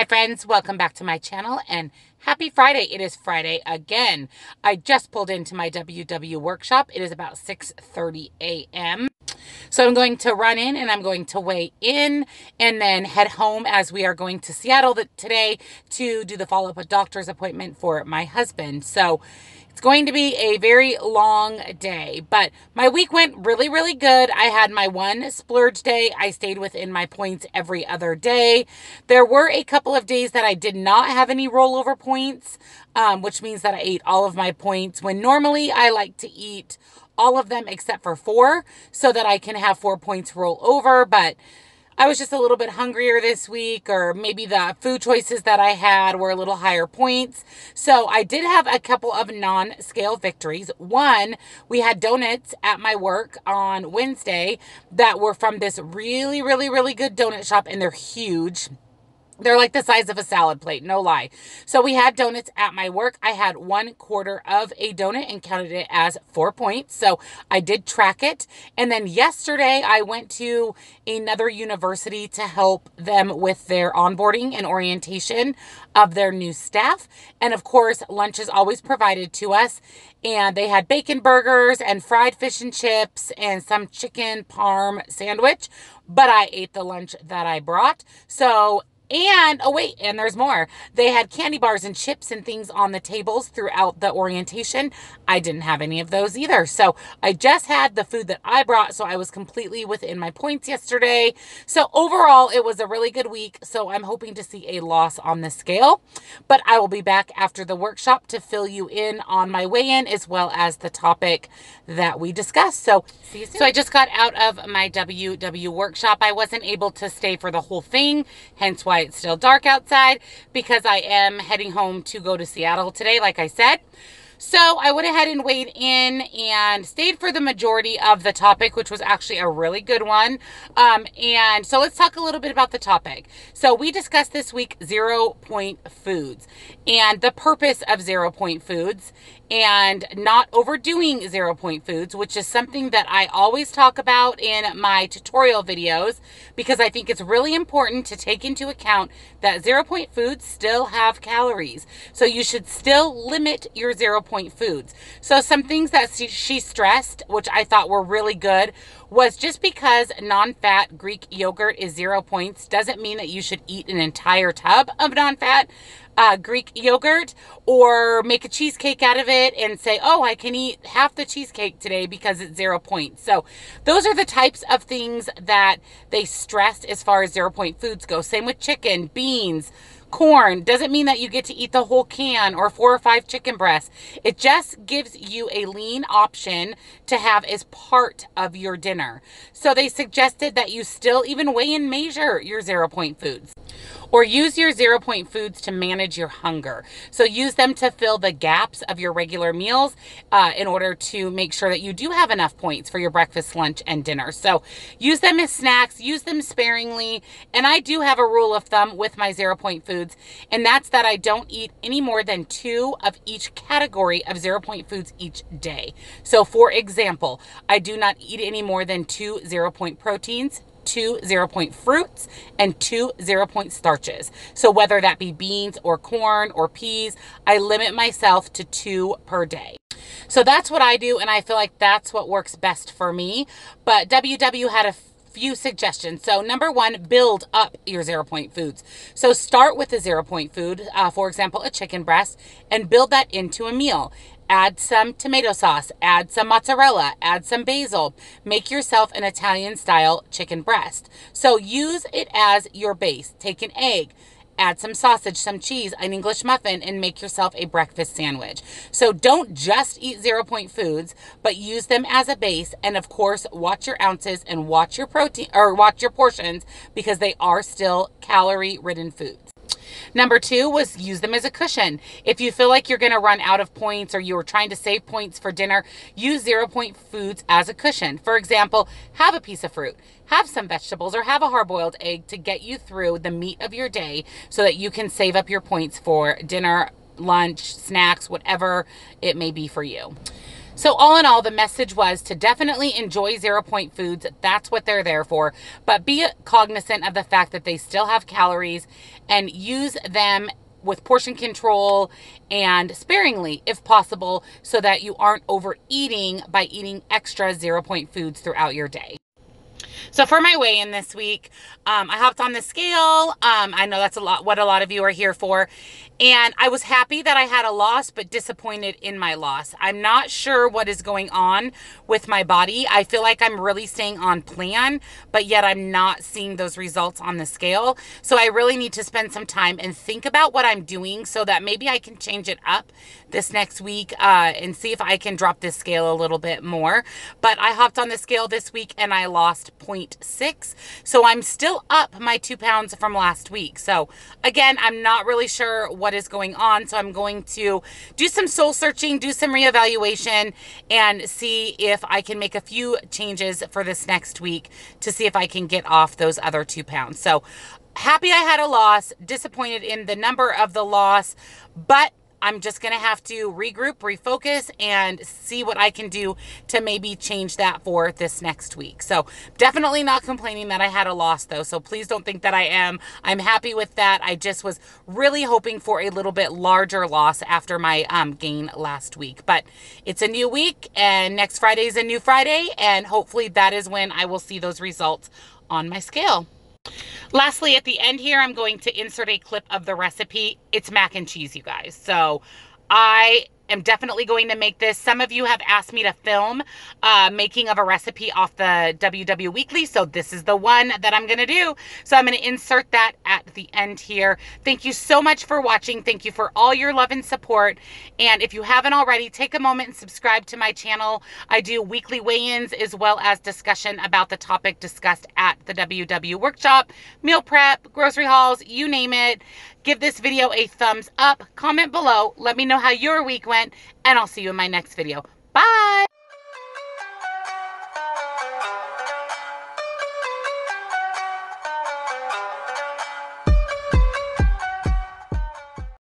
Hi friends, welcome back to my channel and happy Friday. It is Friday again. I just pulled into my WW workshop. It is about 6:30 a.m. So I'm going to run in and I'm going to weigh in and then head home as we are going to Seattle today to do the follow-up doctor's appointment for my husband. So it's going to be a very long day, but my week went really good. I had my one splurge day. I stayed within my points every other day. There were a couple of days that I did not have any rollover points, which means that I ate all of my points when normally I like to eat all of them except for 4 so that I can have 4 points roll over. But I was just a little bit hungrier this week, or maybe the food choices that I had were a little higher points. So I did have a couple of non-scale victories. One, we had donuts at my work on Wednesday that were from this really good donut shop, and they're huge. They're like the size of a salad plate, no lie. So we had donuts at my work. I had 1/4 of a donut and counted it as 4 points. So I did track it. And then yesterday I went to another university to help them with their onboarding and orientation of their new staff. And of course, lunch is always provided to us. And they had bacon burgers and fried fish and chips and some chicken parm sandwich. But I ate the lunch that I brought. So and there's more. They had candy bars and chips and things on the tables throughout the orientation. I didn't have any of those either. So I just had the food that I brought. So I was completely within my points yesterday. So overall, it was a really good week. So I'm hoping to see a loss on the scale. But I will be back after the workshop to fill you in on my weigh-in as well as the topic that we discussed. So see you soon. So I just got out of my WW workshop. I wasn't able to stay for the whole thing, hence why it's still dark outside, because I am heading home to go to Seattle today, like I said. So I went ahead and weighed in and stayed for the majority of the topic, which was actually a really good one. And so let's talk a little bit about the topic. So we discussed this week 0-point foods and the purpose of 0-point foods and not overdoing 0-point foods, which is something that I always talk about in my tutorial videos, because I think it's really important to take into account that 0-point foods still have calories. So you should still limit your 0-point foods. So some things that she stressed, which I thought were really good, was just because non-fat Greek yogurt is 0 points doesn't mean that you should eat an entire tub of non-fat Greek yogurt or make a cheesecake out of it and say, oh, I can eat half the cheesecake today because it's 0 points. So those are the types of things that they stressed as far as 0-point foods go. Same with chicken, beans, corn. Doesn't mean that you get to eat the whole can or 4 or 5 chicken breasts. It just gives you a lean option to have as part of your dinner. So they suggested that you still even weigh and measure your 0-point foods, or use your 0-point foods to manage your hunger. So use them to fill the gaps of your regular meals in order to make sure that you do have enough points for your breakfast, lunch, and dinner. So use them as snacks, use them sparingly. And I do have a rule of thumb with my 0-point foods, and that's that I don't eat any more than 2 of each category of 0-point foods each day. So for example, I do not eat any more than 2 0-point proteins, 2 0-point fruits, and 2 0-point starches. So whether that be beans or corn or peas, I limit myself to 2 per day. So that's what I do, and I feel like that's what works best for me. But WW had a few suggestions. So number 1, build up your 0-point foods. So start with a 0-point food, for example, a chicken breast, and build that into a meal. Add some tomato sauce, add some mozzarella, add some basil. Make yourself an Italian style chicken breast. So use it as your base. Take an egg, add some sausage, some cheese, an English muffin, and make yourself a breakfast sandwich. So don't just eat 0-point foods, but use them as a base. And of course, watch your ounces and watch your protein, or watch your portions, because they are still calorie-ridden foods. Number 2 was use them as a cushion. If you feel like you're going to run out of points or you're trying to save points for dinner, use 0-point foods as a cushion. For example, have a piece of fruit, have some vegetables, or have a hard-boiled egg to get you through the meat of your day so that you can save up your points for dinner, lunch, snacks, whatever it may be for you. So all in all, the message was to definitely enjoy 0-point foods. That's what they're there for. But be cognizant of the fact that they still have calories, and use them with portion control and sparingly if possible, so that you aren't overeating by eating extra 0-point foods throughout your day. So for my weigh-in this week, I hopped on the scale. I know that's what a lot of you are here for. And I was happy that I had a loss, but disappointed in my loss. I'm not sure what is going on with my body. I feel like I'm really staying on plan, but yet I'm not seeing those results on the scale. So I really need to spend some time and think about what I'm doing, so that maybe I can change it up this next week and see if I can drop this scale a little bit more. But I hopped on the scale this week and I lost 0.6. So I'm still up my 2 pounds from last week. So again, I'm not really sure what is going on. So I'm going to do some soul searching, do some reevaluation, and see if I can make a few changes for this next week to see if I can get off those other 2 pounds. So happy I had a loss, disappointed in the number of the loss, but I'm just going to have to regroup, refocus, and see what I can do to maybe change that for this next week. So definitely not complaining that I had a loss though. So please don't think that I am. I'm happy with that. I just was really hoping for a little bit larger loss after my gain last week. But it's a new week, and next Friday is a new Friday. And hopefully that is when I will see those results on my scale. Lastly, at the end here, I'm going to insert a clip of the recipe. It's mac and cheese, you guys. So I am definitely going to make this. Some of you have asked me to film making of a recipe off the WW Weekly. So this is the one that I'm going to do. So I'm going to insert that at the end here. Thank you so much for watching. Thank you for all your love and support. And if you haven't already, take a moment and subscribe to my channel. I do weekly weigh-ins as well as discussion about the topic discussed at the WW workshop, meal prep, grocery hauls, you name it. Give this video a thumbs up, comment below, let me know how your week went, and I'll see you in my next video. Bye!